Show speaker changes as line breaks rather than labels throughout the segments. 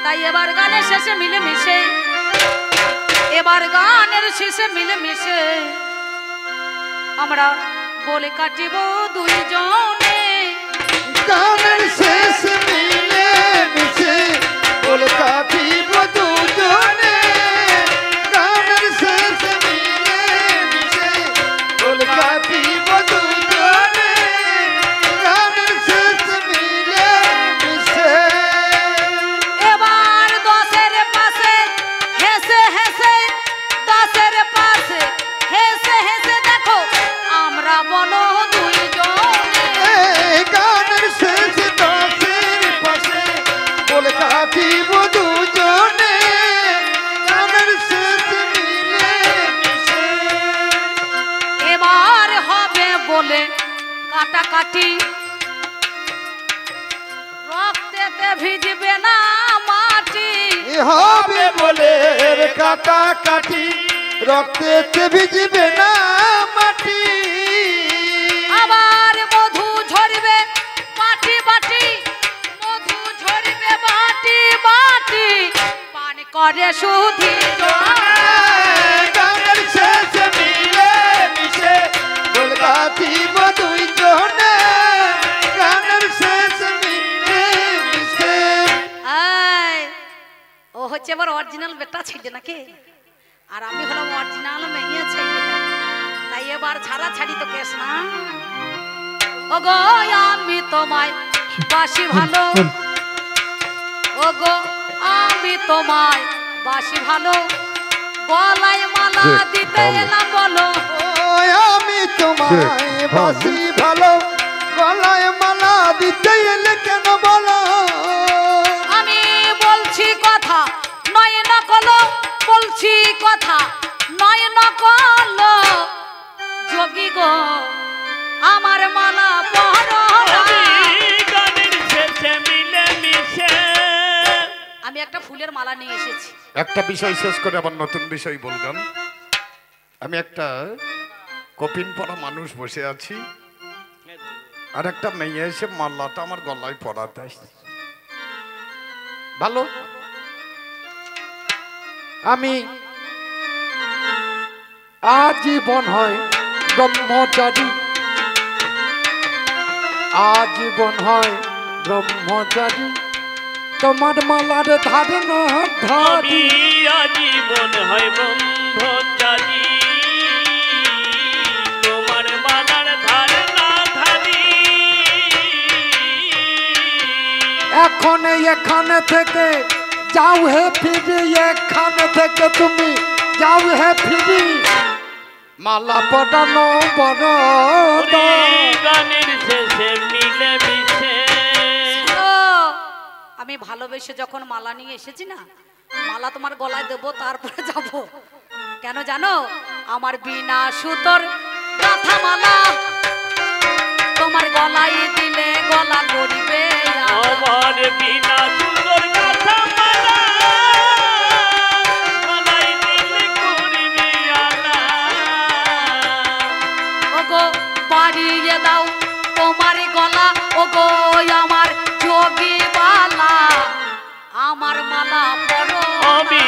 তাই এবার গানের শেষে মিলেমিশে, এবার গানের শেষে মিলেমিশে আমরা বলে কাটিব দুইজনে।
গানের শেষে মিলেমিশে বলে কাটিব দুজনে। গানের শেষে মিলেমিশে বলে কাটিব দুজনে। গানের শেষে মিলেমিশে
এবার দশের পাশে হেসে হেসে, দশের পাশে হেসে হেসে দেখো আমরা বলো দুইজনে।
গানের শেষে দশের পাশে বলে কাটিব দুজনে। গানের শেষে মিলেমিশে
এবার হবে বলে কাটাকাটি, রক্তেতে ভিজবে না মাটি।
হবে বলে কাটাকাটি, রক্তেতে ভিজবে না মাটি।
আবার মধু ঝরবে বাটি বাটি, মধু ঝরবে বাটি বাটি, পান করে সুধি
গানের শেষে মিলেমিশে বলে কাটিব দুইজনে। গানের শেষে মিলেমিশে
ও হচ্ছে এবার অরিজিনাল বেটা ছেলে নাকি, আর আমি হলাম অরিজিনাল মেয়ে ছেলে। তাই এবার ছাড়া ছাড়ি তো কেস না। ও গো আমি তোমায় বাসি ভালো, ও গো আমি তোমায় বাসি ভালো, গলায় মালা দিতে এলাম বলো।
আমি তোমায় বাসি ভালো, গলায় মালা দিতে এলে কেন বলো।
আমি বলছি কথা নয় নকল, বলছি কথা নয় নকল, যোগী গো আমার মালা পরো না।
গানের শেষে মিলেমিশে
আমি একটা ফুলের মালা নিয়ে এসেছি।
একটা বিষয় শেষ করে আবার নতুন বিষয় বললাম। আমি একটা কপিন পরা মানুষ বসে আছি, আর একটা মেয়ে এসে মাল্লাটা আমার গলায় পরা দেয়। ভালো,
আমি আজীবন হয় ব্রহ্মচারী, আজীবন হয় ব্রহ্মচারী, তোমার মালার ধারণ
আমি আজীবন হয় ব্রহ্মচারী, তোমার মালার ধার না ধারি।
এখন এখানে থেকে যাও হে ফিরি, এখানে থেকে তুমি যাও হে ফিরি, মালা পড়ানো বড়
গানের শেষে মিলেমিশে
আমি ভালোবেসে যখন মালা নিয়ে এসেছি না, মালা তোমার গলায় দেবো তারপরে যাব। কেন জানো? আমার বিনা সুতোর গাথা মালা তোমার গলায় দিলে গলা গড়িবে।
আমার বিনা সুন্দর কথা মালা, গলায় দিলে করবে আলা।
ওগো বাড়িয়ে দাও তোমার গলা, ওগো আমার যোগী বালা, আমার মালা পরো।
আমি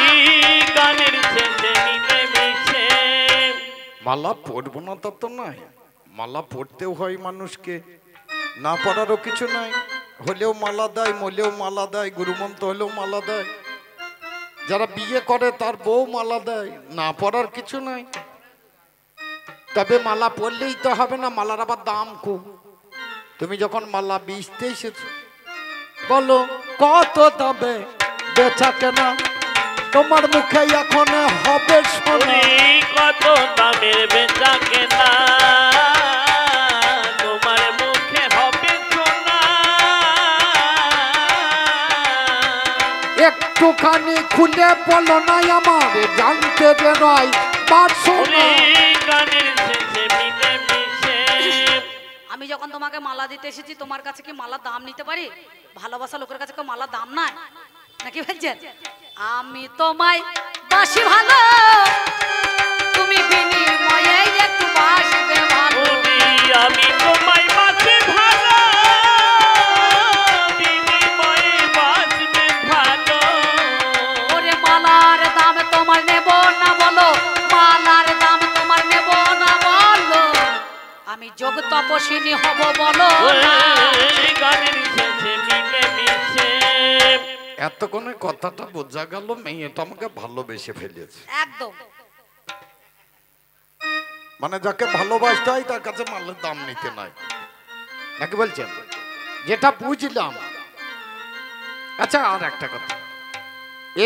গানের শেষে মিলেমিশে
মালা পরবো না তা তো নয়, মালা পরতেও হয় মানুষকে, না পরারও কিছু নাই। হলেও মালা দেয়, মলেও মালা দেয়, গুরুমন্ত্র হলেও মালা দেয়। যারা বিয়ে করে তার বউ মালা দেয়, না পরার কিছু নাই। তবে মালা পরলেই তো হবে না, মালার আবার দাম খুব। তুমি যখন মালা বেচতে এসেছো, বলো কত দামে বেচা কেনা, তোমার মুখে এখন হবে শোনা।
কত দামের বেচা কেনা, তোমার মুখে হবে শোনা।
একটুখানি খুলে বলো না আমার জানতে বেরোয় বাসনা।
গানের শেষে মিলেমিশে
আমি যখন তোমাকে মালা দিতে এসেছি, তোমার কাছে কি মালা দাম নিতে পারি? ভালোবাসা লোকের কাছে কি মালা দাম নাই নাকি বলছেন? আমি তোমায় বাসি ভালো, তুমি বিনিময়ে একটু বাসবে ভালো।
আমি তোমায় বাসি ভালো, বিনিময়ে বাসবে ভালো।
যোগ তপস্বিনী হব বলো না।
ওই গানের শেষে মিলে মিশে।
এতক্ষণে কথাটা বোঝা গেল মেয়েটা আমাকে ভালোবেসে ফেলেছে।
একদম
মানে যাকে ভালোবাসতে হয় তার কাছে মালের দাম নিতে নাই, নাকি বলছেন? যেটা বুঝলাম। আচ্ছা আর একটা কথা,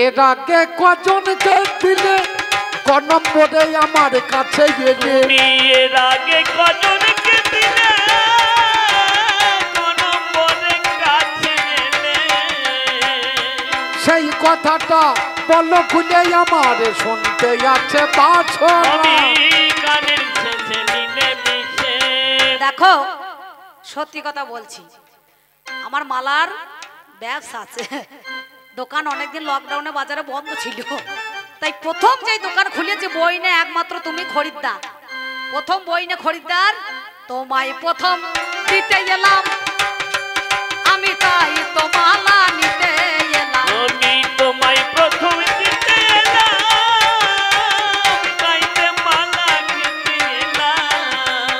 এর আগে কজনকে দিলে ক নম্বরে আমার কাছে গেলে
তুমি এর আগে কজনকে দিলে কোন মনে কাছে এলে?
সেই কথাটা বলো খুলে আমার শুনতে আছে বাছনা।
আমি গানের শেষে মিলে মিশে।
দেখো সত্যি কথা বলছি, আমার মালার ব্যবসা আছে, দোকান অনেকদিন লকডাউনে বাজারে বন্ধ ছিল, তাই প্রথম যেই দোকান খুলেছে বই নে একমাত্র তুমি খরিদ্দার, প্রথম বই নে খরিদ্দার, তোমায় প্রথম দিতে এলাম আমি, তাই তো মালা নিতে এলাম।
আমি তোমায় প্রথম দিতে এলাম, তাইতে মালা দিতে এলাম।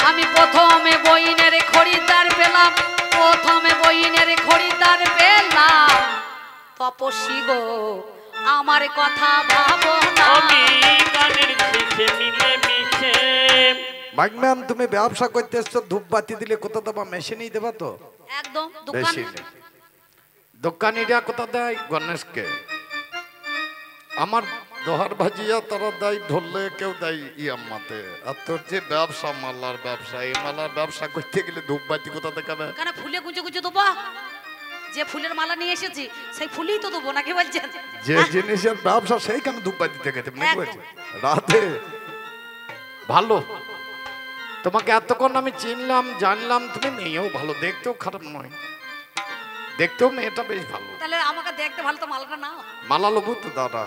আমি প্রথমে বইনের খরিদ্দার পেলাম, প্রথমে বইনের খরিদ্দার পেলাম, তপস্বী গো আমার কথা ভাবো না।
আমি গানের শেষে মিলে মিশে।
ভাগম্যান তুমি ব্যবসা করতে এসছো, ধূপবাতি দিলে কোথা দেবা? মেশিনেই দেবা তো?
একদম দোকান
বেশি নেই। দোকানিরা কোথা দেয়? গণেশকে। আমার দোহার ভাজিয়া তারা দেয় ধরলে, কেউ দেয় ইয়াম্মাতে। আর তোর যে ব্যবসা, মালার ব্যবসা, এই মালার ব্যবসা করতে গেলে ধূপবাতি কোথা দেখাবে?
কেন ফুলে গুঁজে গুঁজে দেবো? যে ফুলের মালা নিয়ে এসেছি সেই ফুলেই তো দেবো, নাকি বলছেন?
যে জিনিসের ব্যবসা সেইখানে ধূপবাতি দেখাতে নাকি বলছে? রাতে ভালো, তোমাকে এতক্ষণ আমি চিনলাম জানলাম, তুমি মেয়েও ভালো, দেখতেও খারাপ নয়, দেখতেও মেয়েটা বেশ ভালো।
তাহলে আমাকে দেখতে ভালো তো মালাটা নাও।
মালা লবু তো দাদা।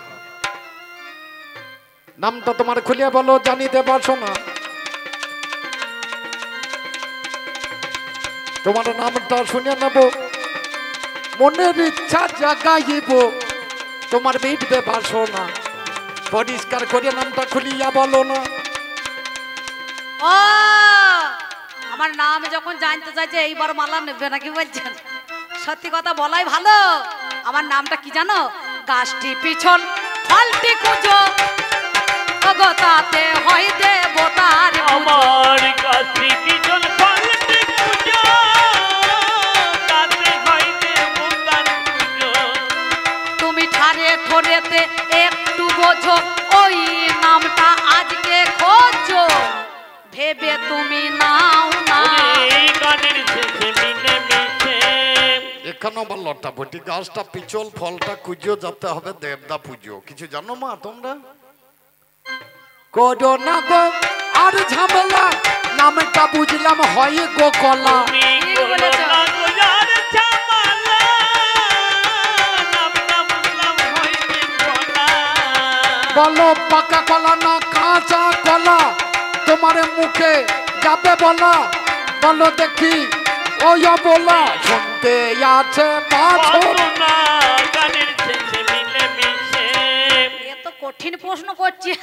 নামটা তোমার খুলিয়া বলো, জানিতে পারছো না? তোমার নামটা শুনে নেব,
মনের ইচ্ছা জাগাইব
তোমার মিটবে পারছো না, পরিষ্কার করে নামটা খুলিয়া বলো না।
ও আমার নাম যখন জানতে চাইছে এইবার মালা নেবে, নাকি বলছেন? সত্যি কথা বলাই ভালো। আমার নামটা কি জানো? গাছটি পিছন ফলটি কুঁজো, ওগো তাতে হয় দেবতার পুজো।
আমার কাছে পিছন ফলটি পুজো, তাতে হয় দেবতার পুজো।
তুমি ঠারে ঠোরেতে একটু বোঝো, ওই নামটা আজকে খোঁজো, ভেবে তুমি নাও না।
এই গানের শেষে মিলে মিশে।
এখানে আবার লটা বটি, গাছটা পিছল ফলটা কুজো যেতে হবে দেবদা পুজো। কিছু জানো মা তোমরা?
করো না গো আর ঝামেলা, নামটা বুঝলাম হয় গো কলা।
তুমি
ঠিক
করো
বলেছ।
না গো যার ঝামেলা, নামটা বুঝলাম হইবে ভোলা।
বলো পাকা কলা না কাঁচা কলা, তোমার মুখে যাবে বলা, বলো দেখি ওই বলা শুনতে আছে বাছনা।
না গানের শেষে মিলে মিশে।
এত কঠিন প্রশ্ন করছে।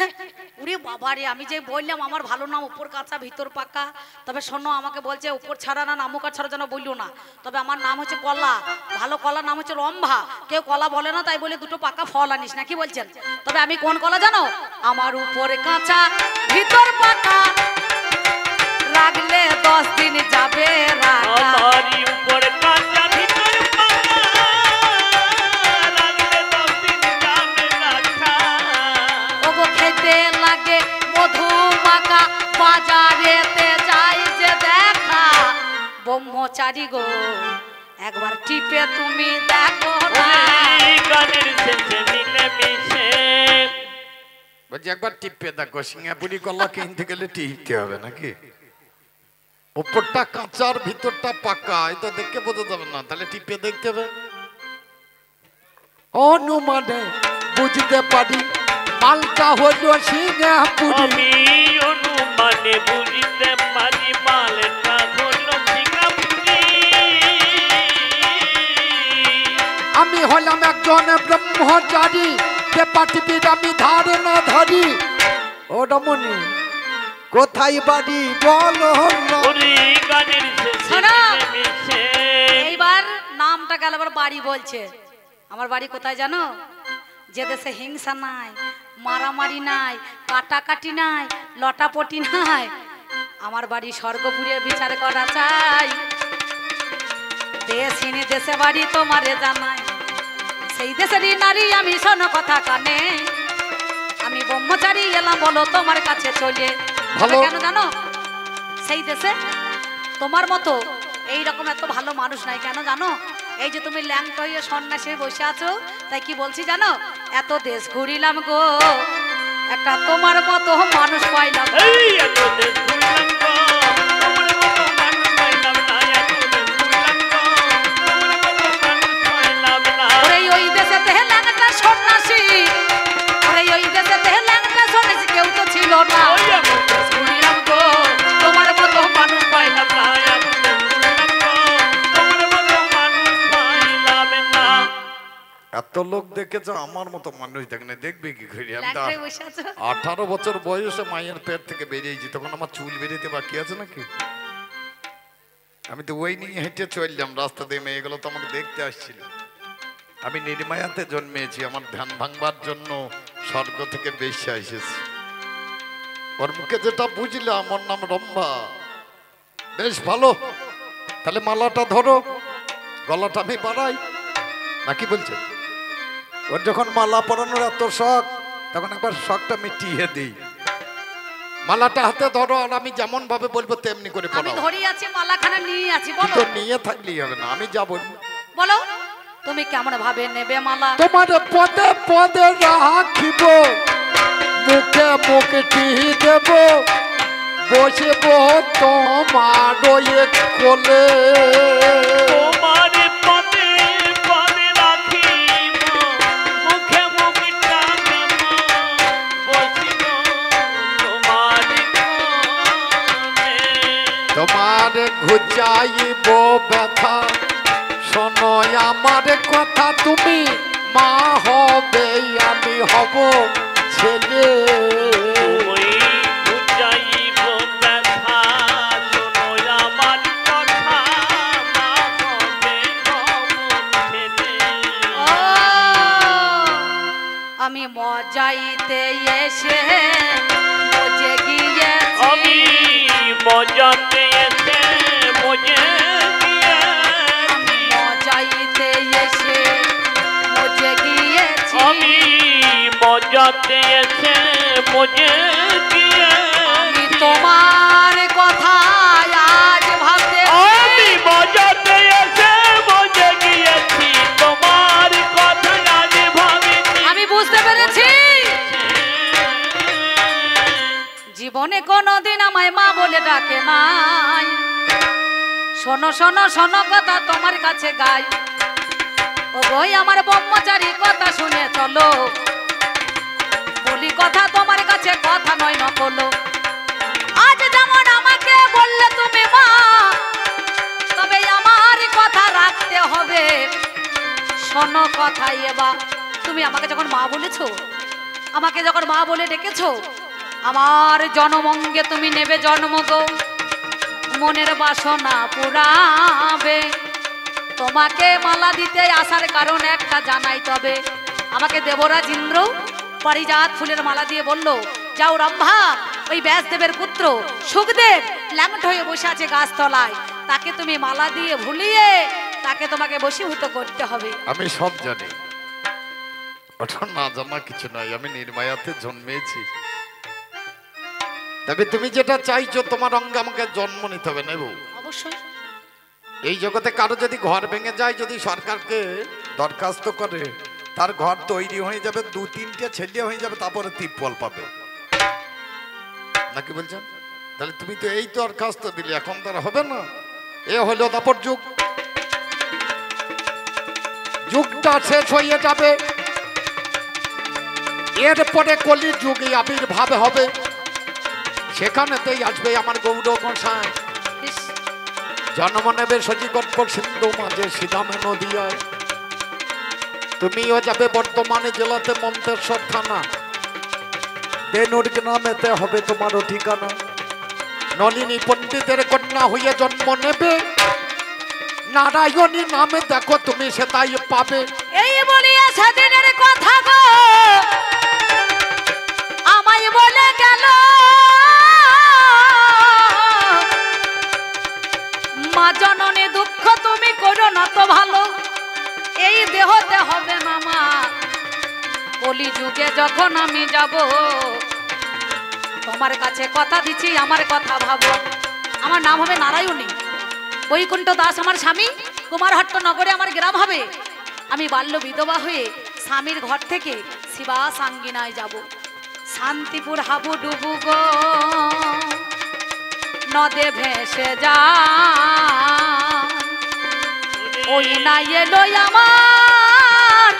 উরে বাবারে, আমি যে বললাম আমার ভালো নাম উপর কাঁচা ভিতর পাকা, তবে শোনো আমাকে বলছে উপর ছাড়া না নামুকা ছাড়া যেন বললো না। তবে আমার নাম হচ্ছে কলা, ভালো কলার নাম হচ্ছে রম্ভা। কেউ কলা বলে না, তাই বলে দুটো পাকা ফল আনিস, নাকি বলছেন? তবে আমি কোন কলা জানো? আমার উপরে কাঁচা ভিতর পাকা, রাখলে 10 দিন যাবে রাখা।
আমারই উপর কাঁচা ভিতর পাকা, রাখলে 10 দিন যাবে রাখা।
ওগো খেতে লাগে মধু মাখা, বাজারেতে যাই যে দেখা, ব্রহ্মচারী গো একবার টিপে তুমি দেখো না।
এই গানের শেষে মিলে মিশে।
বলছি একবার টিপে দেখো, সিঙ্গাপুরি কলা কিনতে গেলে টিপতে হবে নাকি? উপরটা কাঁচার ভিতরটা পাকা, এটা দেখে বোঝা যাবে না, তাহলে টিপে দেখতে হবে।
অনুমানে বুঝতে পারি মালটা হলো সিঙ্গাপুরি।
আমি অনুমানে বুঝতে পারি মালটা হলো সিঙ্গাপুরি।
আমি হলাম একজন ব্রহ্মচারী, পেপা টিপির আমি ধারণা ধরি। ও রমণী,
কোথায় বাড়ি বলো না।
ওরে গানের শেষে
শোনো।
মিশে
এইবার নামটা গেল আবার বাড়ি বলছে। আমার বাড়ি কোথায় জানো? যে দেশে হিংসা নাই, মারামারি নাই, কাটাকাটি নাই, লটাপটি নাই, আমার বাড়ি স্বর্গপুরে বিচার করা চাই। দেশিনী দেশে বাড়ি তোমারে জানাই, সেই দেশেরই নারী আমি, শোনো কথা কানে। আমি ব্রহ্মচারী এলাম বলো তোমার কাছে চলে।
ভালো।
কেন জানো? সেই দেশে তোমার মতো এইরকম এত ভালো মানুষ নাই। কেন জানো? এই যে তুমি ল্যাংট হয়ে সন্ন্যাসী বসে আছো, তাই কি বলছি জানো? এত দেশ ঘুরিলাম গো, একটা তোমার মতো মানুষ পাইলাম না।
এই এত দেশ ঘুরলাম গো, তোমার মতো মানুষ পাইলাম না। এত দেশ ঘুরলাম গো, তোমার মতো মানুষ পাইলাম না।
ওরে ওই দেশে দেহে ল্যাংটা সন্ন্যাসী, ওরে ওই দেশে দেহে ল্যাংটা সন্ন্যাসী কেউ তো ছিল না।
ওই এত দেশ
ঘুরিলাম গো, তোমার মতো মানুষ পাইলাম না।
এত দেশ ঘুরলাম গো, তোমার মতো মানুষ পাইলাম না।
এত লোক দেখেছ, আমার মতো মানুষ দেখে না, দেখবে কি করে? আমি তো
ল্যাংটায় বসে আছো।
18 বছর বয়সে মায়ের পেট থেকে বেরিয়েছি, তখন আমার চুল বেরিয়েতে বাকি আছে নাকি? আমি তো ওই নিয়ে হেঁটে চললাম রাস্তা দিয়ে, মেয়েগুলো তো আমাকে দেখতে আসছিল। আমি নির্মায়াতে জন্মেছি, আমার ধ্যান ভাঙবার জন্য স্বর্গ থেকে বেশ্যা এসেছি। ওর মুখে যেটা বুঝলাম, ওর নাম রম্ভা। বেশ ভালো, তাহলে মালাটা ধরো, গলাটা আমি বাড়াই নাকি বলছেন? ওর যখন মালা পরানোর এত শখ, তখন একবার শখটা মিটিয়ে দিই। মালাটা হাতে ধরো, আর আমি যেমন ভাবে বলবো তেমনি করে
আমি
পরাও।
ধরি আছি, মালাখানা নিয়ে আছি, বলো
তো নিয়ে থাকলেই হবে না, আমি যা বলবো।
বলো তুমি কেমন ভাবে নেবে মালা?
তোমার পদে পদে রাখিব, মুখে মুখটি দেব, বসিব তোমার কোলে।
তোমার পদে পদে রাখিব, মুখে মুখটা দেব, বসিব তোমার কোলে।
তোমার ঘুচাইব ব্যথা, শোনো আমার কথা, তুমি মা হবে, আমি হব ছেলে।
ওই বুঝাইব ব্যথা, শোনো আমার কথা, মা হবে নব ছেলে।
ও আমি মজাইতে এসে মজে গিয়েছি,
আমি মজাতে এসে মজে
আমি মজাইতে এসে মজে গিয়েছি,
আমি মজাতে এসে মজে
আমি তোমার কথা আজ ভাবতে,
আমি মজাতে এসে মজে গিয়েছি, তোমার কথা আজ ভাবিছি।
আমি বুঝতে পেরেছি জীবনে কোনোদিন আমায় মা বলে ডাকে নাই। শোনো শোনো শোনো কথা তোমার কাছে গাই, ও বই আমার ব্রহ্মচারী কথা শুনে চলো, বলি কথা তোমার কাছে কথা নয় নকলো। আজ যেমন আমাকে বললে তুমি মা, তবে আমার কথা রাখতে হবে। শোনো কথা এবার, তুমি আমাকে যখন মা বলেছো, আমাকে যখন মা বলে ডেকেছো, আমার জনমঙ্গে তুমি নেবে জন্ম গো, মনের বাসনা পুরাবে। তোমাকে মালা দিতে আসার কারণ একটা জানাই, তবে আমাকে দেবরাজ ইন্দ্র পারিজাত ফুলের মালা দিয়ে বলল, যাও রম্ভা, ওই ব্যাসদেবের পুত্র সুখদেব ল্যাংট হয়ে বসে আছে গাছতলায়, তাকে তুমি মালা দিয়ে ভুলিয়ে তাকে তোমাকে বশীভূত করতে হবে।
আমি সব জানি, ওটা না জানা কিছু নাই। আমি নির্মায়াতে জন্মেছি, তবে তুমি যেটা চাইছো তোমার অঙ্গে আমাকে জন্ম নিতে হবে নেব।
অবশ্যই
এই জগতে কারো যদি ঘর ভেঙে যায়, যদি সরকারকে দরখাস্ত করে, তার ঘর তৈরি হয়ে যাবে, 2-3টে ছেলে হয়ে যাবে, তারপরে তিরপল পাবে নাকি বলছেন? তাহলে তুমি তো এই দরখাস্ত দিলে, এখন তার হবে না। এ হলো দাপর যুগ,
যুগটা শেষ হয়ে যাবে, এরপরে কলি যুগে আবির্ভাব হবে, সেখানেতেই আসবে আমার গৌর গোসাই।
ইস,
জন্ম নেবে সচিগর্ভ সিন্ধু মাঝে সিধামে নদিয়ায়। তুমিও যাবে বর্তমানে জেলাতে মন্তেশ্বর থানা, বেনুর গ্রামেতে হবে তোমারও ঠিকানা। নলিনী পণ্ডিতের কন্যা হয়ে জন্ম নেবে, নারায়ণী নামে দেখো তুমি সেটাই পাবে।
এই বলিয়া সেদিনের কথা গো আমায় বলে গেল, মা জননী দুঃখ তুমি করো না তো ভালো, এই দেহতে হবে না মা, কলি যুগে যখন আমি যাব তোমার কাছে কথা দিচ্ছি আমার কথা ভাবো। আমার নাম হবে নারায়ণী, বৈকুণ্ঠ দাস আমার স্বামী, কুমারহট্ট নগরে আমার গ্রাম হবে। আমি বাল্য বিধবা হয়ে স্বামীর ঘর থেকে শিবা সাঙ্গিনায় যাব। শান্তিপুর হাবু ডুবু গো নদে ভেসে যা, ওই না এলো আমার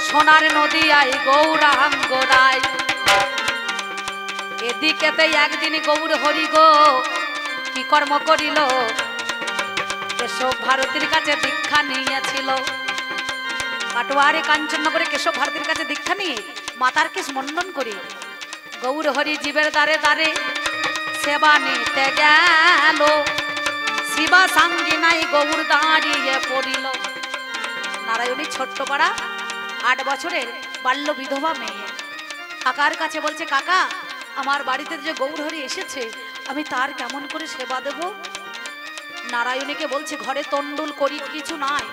সোনার নদী আই গৌরাঙ্গ রায়। এদিকেতে একদিন গৌর হরি গো কি কর্ম করিল, কেশব ভারতীর কাছে দীক্ষা নিয়েছিল। কাটোয়ারে কাঞ্চননগরে কেশব ভারতীর কাছে দীক্ষা নিয়ে মাতার কেশ মন্ডন করে গৌর হরি জীবের দ্বারে দ্বারে সেবা নিতে গেল। শিবা সাঙ্গি নাই গৌর দাঁড়িয়ে পড়িল। নারায়ণী ছোট্ট পাড়া 8 বছরের বাল্য বিধবা মেয়ে কাকার কাছে বলছে, কাকা আমার বাড়িতে যে গৌরহরি এসেছে আমি তার কেমন করে সেবা দেব? নারায়ণীকে বলছে, ঘরে তন্ডুল করি কিছু নাই,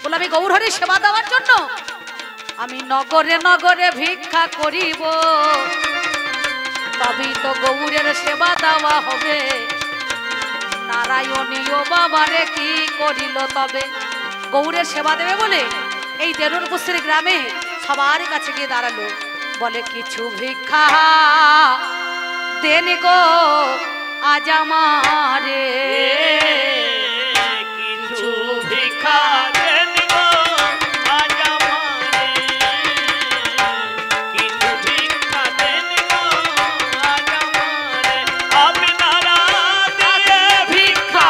বলে আমি গৌরহরি সেবা দেওয়ার জন্য আমি নগরে নগরে ভিক্ষা করিব, তবেই তো গৌরের সেবা দেওয়া হবে। নারায়ণী ও বাবারে কি করিল তবে, গৌরের সেবা দেবে বলে এই দেনুরপুষ্টির গ্রামে সবার কাছে গিয়ে দাঁড়ালো, বলে কিছু ভিক্ষা দেন গো আজ আমারে,
কিছু ভিক্ষা দেন গো আজ আমারে, কিছু ভিক্ষা দেন গো আজ আমারে, আপনারা দিয়ে
ভিক্ষা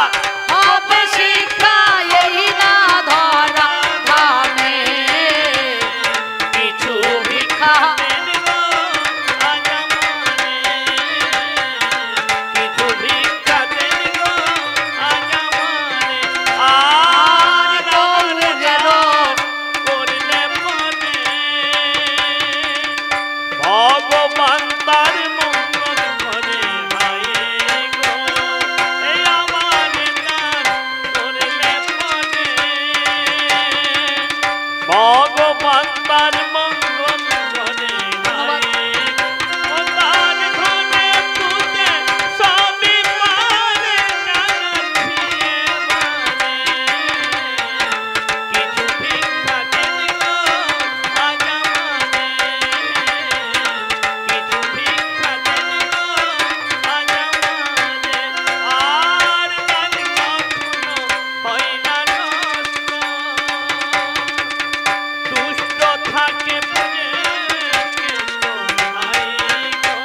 হবে শিক্ষা এই না ধরা ধামে,
কিছু
ভিক্ষা
দেন গো আজ আমারে, কিছু ভিক্ষা দেন গো আজ আমারে, আর
গৌরের
করলে মনে ভগবান তার মঙ্গল করে হায় গো, এই আমার গান করলে মনে ভগবান তার মঙ্গল করে হায় গো, তার ঘরে তুতে সবই পারে জানাচ্ছি এবারে, কিছু ভিক্ষা দেন গো আজ আমারে, কিছু ভিক্ষা দেন গো আজ আমারে, আর গান কখনো হয় না নষ্ট, দুষ্ট থাকে বুঝে কেষ্ট হায় গো,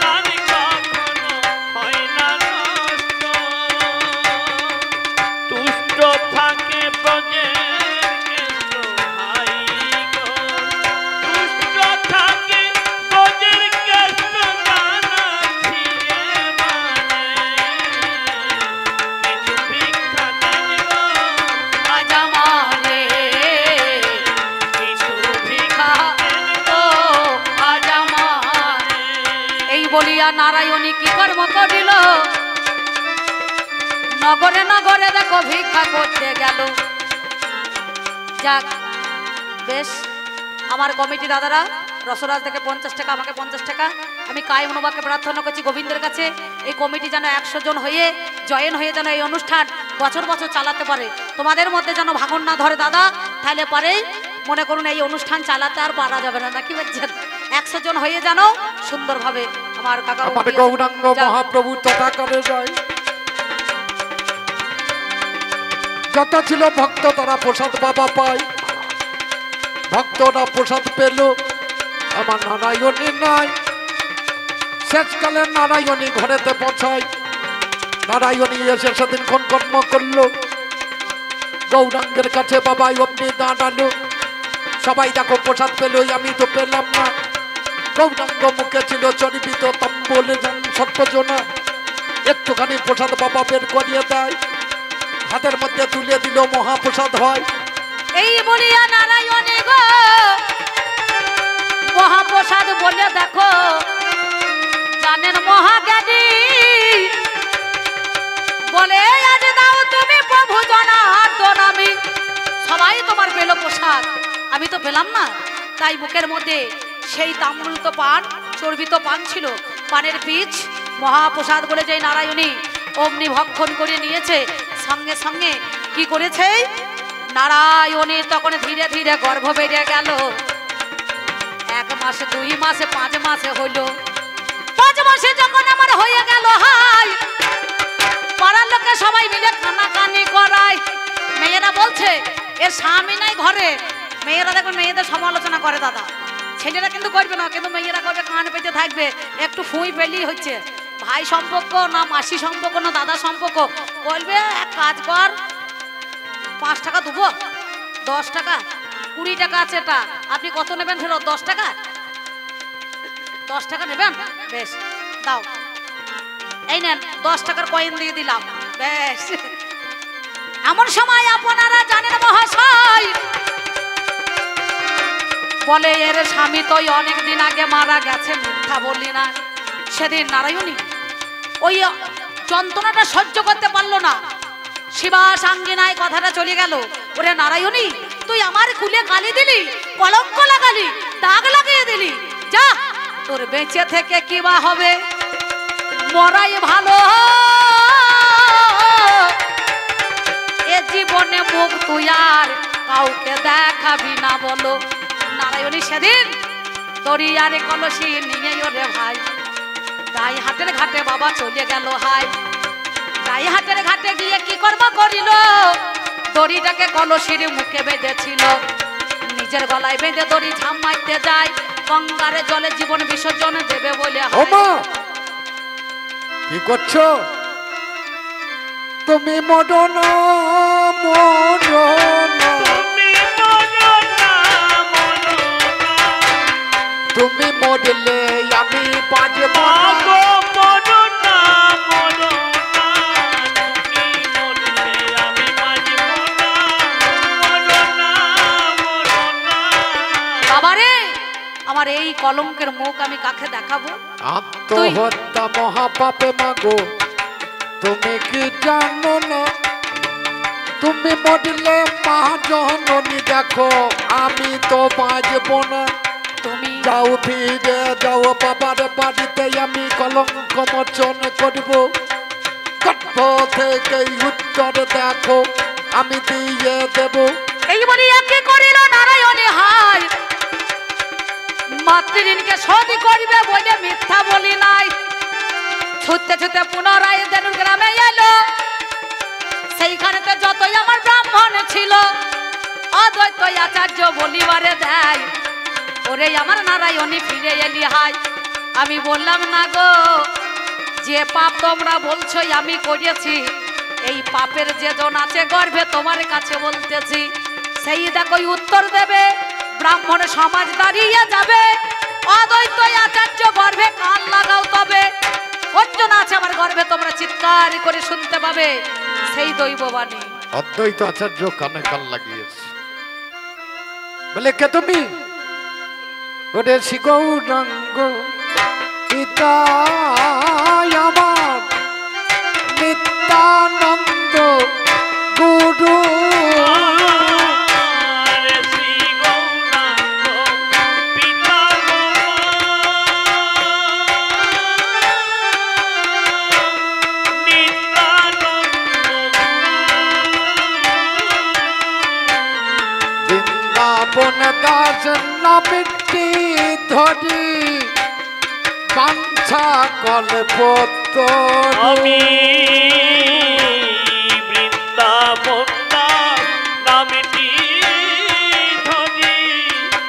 গান কখনো হয় না নষ্ট, তুষ্ট থাকে ব্রজে কেষ্ট হাই গো, তুষ্ট থাকে ব্রজের কেষ্ট জানাচ্ছি এবারে, কিছু ভিক্ষা দেন গো
আজ আমারে,
কিছু
ভিক্ষা
দেন
তো
গো
আজ আমার। এই বলিয়া নারায়ণী কি কর্ম করিল, নগরে নগরে দেখো ভিক্ষা করতে গেল। যাক বেশ, আমার কমিটি দাদারা রসরাজ থেকে 50 টাকা, আমাকে 50 টাকা, আমি কায় অনুবাদকে প্রার্থনা করছি গোবিন্দের কাছে এই কমিটি যেন 100 জন হয়ে জয়েন হয়ে যেন এই অনুষ্ঠান বছর বছর চালাতে পারে। তোমাদের মধ্যে যেন ভাঙন না ধরে দাদা, তাহলে পারেই মনে করুন এই অনুষ্ঠান চালাতে আর পারা যাবে না, নাকি বলছেন? 100 জন হয়ে যেন সুন্দরভাবে আমার কাকা
আমার গৌরাঙ্গ মহাপ্রভু তথাকারে যায়। যত ছিল ভক্ত তারা প্রসাদ বাবা পায়, ভক্তরা প্রসাদ পেল, আমার নারায়ণী নাই। শেষকালে নারায়ণী ঘরেতে পৌঁছায়। নারায়ণী এসে সেদিন কর্ম করলো, গৌরাঙ্গের কাছে বাবা অমনি দাঁড়ালো। সবাই দেখো প্রসাদ পেল, আমি তো পেলাম না। গৌরাঙ্গ মুখে ছিল চরিপিত তম্বল সর্বজনা একটুখানি প্রসাদ বাবা বের করিয়ে দেয়, হাতের মধ্যে তুলে দিল, মহাপ্রসাদ হয়।
এই বলিয়া নারায়ণে গো মহাপ্রসাদ বলে দেখো জানেন মহাজ্ঞানী বলে আজ দাও তুমি প্রভু জনার্দন, আমি সবাই তোমার পেল প্রসাদ, আমি তো পেলাম না। তাই বুকের মধ্যে সেই তাম্রুত পান চর্বিত পান ছিল, পানের পিচ মহাপ্রসাদ বলে যে নারায়ণী অগ্নি ভক্ষণ করে নিয়েছে। সঙ্গে সঙ্গে কি করেছে নারায়ণী তখন ধীরে ধীরে গর্ভ বেড়ে গেল। 1 মাস 2 মাসে 5 মাসে হলো, 5 মাসে যখন আমার হয়ে গেল হাই, পাড়ার লোকে সবাই মিলে কানাকানি করায়। মেয়েরা বলছে এর স্বামী নাই ঘরে, মেয়েরা দেখবেন মেয়েদের সমালোচনা করে দাদা, ছেলেরা কিন্তু করবে না, কিন্তু মেয়েরা করবে কান পেতে থাকবে, একটু ফুঁই পেলেই হচ্ছে। ভাই সম্পর্ক না মাসি সম্পর্ক না দাদা সম্পর্ক, বলবে এক কাজ কর 5 টাকা দেবো, 10 টাকা 20 টাকা আছে, এটা আপনি কত নেবেন ফেরত? 10 টাকা, 10 টাকা নেবেন, বেশ দাও, এই নেন 10 টাকার কয়েন দিয়ে দিলাম, বেশ। এমন সময় আপনারা জানেন মহাশয় বলে এর স্বামী তো অনেক দিন আগে মারা গেছে, মিথ্যা বলি না। সেদিন নারায়ণী ওই যন্ত্রণাটা সহ্য করতে পারলো না, শিবা সাঙ্গিনায় কথাটা চলে গেল। ওরে নারায়ণী তুই আমার কুলে গালি দিলি, কলঙ্ক লাগালি, দাগ লাগিয়ে দিলি, যা তোর বেঁচে থেকে কি বা হবে, মরাই ভালো, এ জীবনে মুখ তুই আর কাউকে দেখাবি না বলো। নারায়ণী সেদিন দরিয়ারে কলসি নিয়ে ওরে ভাই দাই হাটের ঘাটে বাবা চলে গেল হাই। দাই হাটের ঘাটে গিয়ে কি করবা করিল, দড়িটাকে কলসির মুখে বেঁধেছিল, নিজের গলায় বেঁধে দড়ি ঝাম মারতে যায়, গঙ্গারে জলে জীবন বিসর্জন দেবে বলে।
কি করছো তুমি? মরণ তুমি মরলে আমি বাঁচব না,
আমার এই কলঙ্কের মুখ আমি কাকে দেখাবো?
আত্মহত্যা মহাপাপে মাগো, তুমি কি জানো না? তুমি মরলে মা জননী দেখো আমি তো বাঁচব না।
তুমি
যাও ফিরে যাও বাবার বাড়িতে, আমি কলঙ্ক মোচন করব, গর্ভ থেকে উত্তর দেখো আমি দিয়ে দেব।
এই বলি একে করিল নারায়ণে হাই, মাতৃঋণকে শোধ করিবে বলে মিথ্যা বলি নাই। ছুটতে ছুটতে পুনরায় দেনুর গ্রামে এলো, সেইখানেতে যতই আমার ব্রাহ্মণ ছিল অদ্বৈত আচার্য বলিবারে দেয়, ওরে আমার নারায়ণী ফিরে এলি হাই। আমি বললাম না গো, যে পাপ তোমরা বলছো আমি করেছি, এই পাপের যে জন আছে গর্ভে তোমার কাছে বলতেছি, সেই দেখো উত্তর দেবে। ব্রাহ্মণ সমাজ দাঁড়িয়ে যাবে, অদ্বৈত আচার্য গর্ভে কান লাগাও, তবে কোনজন আছে আমার গর্ভে তোমরা চিৎকার করে শুনতে পাবে, সেই দৈববাণী।
অদ্বৈত আচার্য কানে কান লাগিয়েছে, বলে কে তুমি? ওরে শ্রী গৌরাঙ্গ পিতা আমার নিত্যানন্দ গুরু। দাস নামিটি ধরি বাঞ্ছা কল্পত,
আমি বৃন্দাবন নামিটি ধরি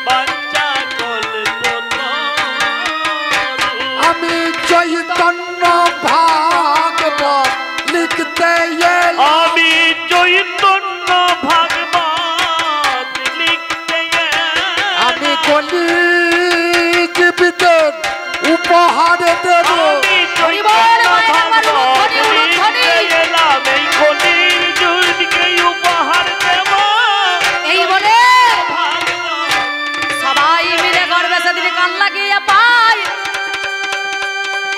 বাঞ্ছা কল্পত,
আমি চৈতন্য ভাগবত লিখতে
আমি চৈতন্য ভাগবত
আমি কলি জীবিতে উপহার দেব।
আমি
হরি বল, মায়ের একবার উলুধ্বনি, উলুধ্বনি।
এলাম এই কলির যুগকে উপহার দেব।
এই বলে সবাই মিলে গর্বে সেদিন কান লাগিয়ে পায়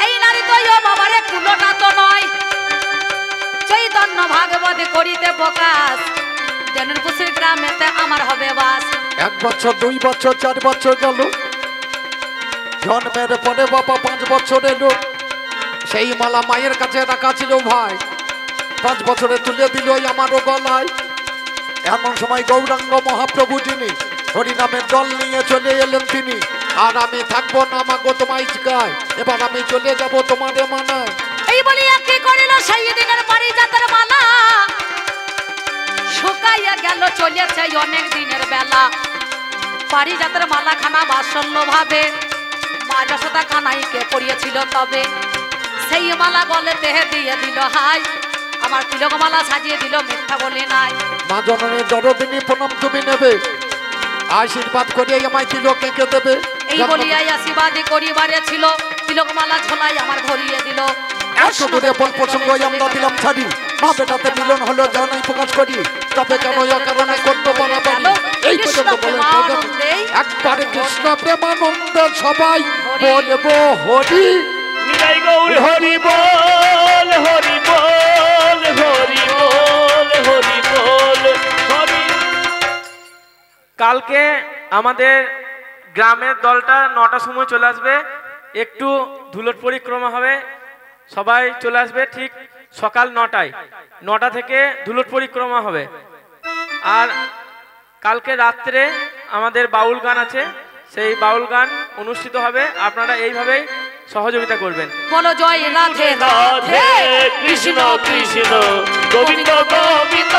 এই নারী তো ও বাবারে কুলোটা তো নয় চৈতন্য ভাগবত করিতে প্রকাশ জনপুষির গ্রামেতে আমার হবে বাস।
1 বছর 2 বছর 4 বছর গেল, জন্মের পরে বাবা 5 বছর এলো। সেই মালা মায়ের কাছে রাখা ছিল ভাই, 5 বছরে তুলে দিল আমারও গলায়। এমন সময় গৌরাঙ্গ মহাপ্রভু যিনি হরিনামের দল নিয়ে চলে এলেন তিনি। আর আমি থাকবো না মাগো তোমায় গায়, এবার আমি চলে যাব তোমাদের মানায়।
এই বলিয়া কি করিল সেই দিনের পারিজাতের মালা শুকাইয়া গেল চলেছে অনেক দিনের বেলা। পারিজাতের মালা খানা বাসল্য ভাবে মা যশোদা কানাইকে পরিয়েছিল তবে সেই মালা গলেতে দিয়ে দিল হাই আমার তিলক মালা সাজিয়ে দিল মিথ্যা বলে নাই।
মা জননের জড়দিনী প্রণাম তুমি নেবে, আশীর্বাদ করিয়ে আমায় তিলক এঁকে দেবে।
এই বলিয়াই আশীর্বাদী করিবারে ছিল তিলক মালা ঝোলাই আমার ধরিয়ে দিল।
একশো করে বল প্রসঙ্গ আমরা দিলাম ছাড়ি, মা বেটাতে মিলন হলো জানাই প্রকাশ করি, তবে কেন অকারণে করতে বরাবর এই পর্যন্ত বলেন একবারে কৃষ্ণ প্রেমানন্দে সবাই বলবো হরি
নিতাই গৌর হরি বল, হরি বল, হরি বল, হরি বল, হরি।
কালকে আমাদের গ্রামের দলটা 9টার সময় চলে আসবে, একটু ধুলট পরিক্রমা হবে, সবাই চলে আসবে ঠিক সকাল 9টায়। 9টা থেকে ধুলট পরিক্রমা হবে। আর কালকে রাত্রে আমাদের বাউল গান আছে, সেই বাউল গান অনুষ্ঠিত হবে। আপনারা এইভাবেই সহযোগিতা করবেন।
বলো জয় রাধে
রাধে কৃষ্ণ কৃষ্ণ গোবিন্দ গোবিন্দ